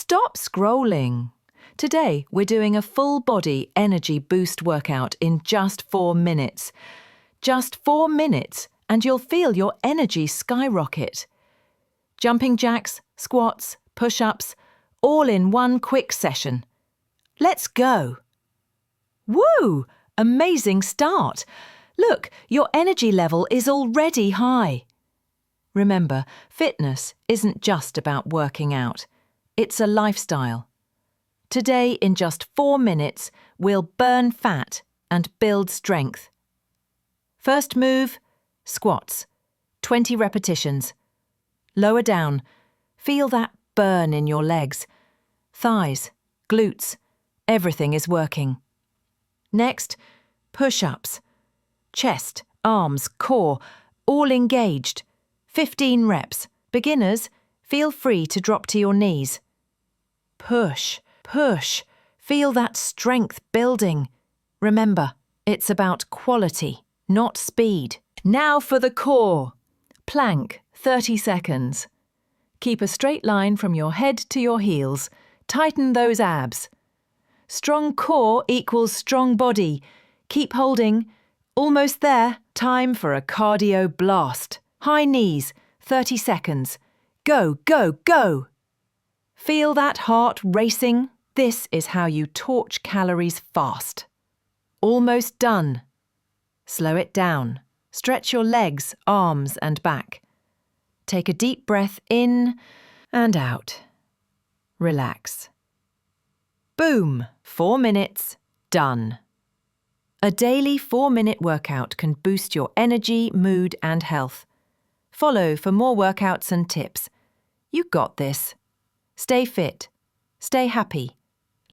Stop scrolling. Today, we're doing a full-body energy boost workout in just 4 minutes. Just 4 minutes, and you'll feel your energy skyrocket. Jumping jacks, squats, push-ups, all in one quick session. Let's go. Woo! Amazing start. Look, your energy level is already high. Remember, fitness isn't just about working out. It's a lifestyle. Today, in just 4 minutes, we'll burn fat and build strength. First move, squats. 20 repetitions. Lower down. Feel that burn in your legs. Thighs, glutes, everything is working. Next, push-ups. Chest, arms, core, all engaged. 15 reps. Beginners, feel free to drop to your knees. Push, push. Feel that strength building. Remember, it's about quality, not speed. Now for the core. Plank, 30 seconds. Keep a straight line from your head to your heels. Tighten those abs. Strong core equals strong body. Keep holding. Almost there. Time for a cardio blast. High knees, 30 seconds. Go, go, go! Feel that heart racing? This is how you torch calories fast. Almost done. Slow it down. Stretch your legs, arms and back. Take a deep breath in and out. Relax. Boom! 4 minutes, done. A daily 4-minute workout can boost your energy, mood and health. Follow for more workouts and tips. You got this. Stay fit. Stay happy.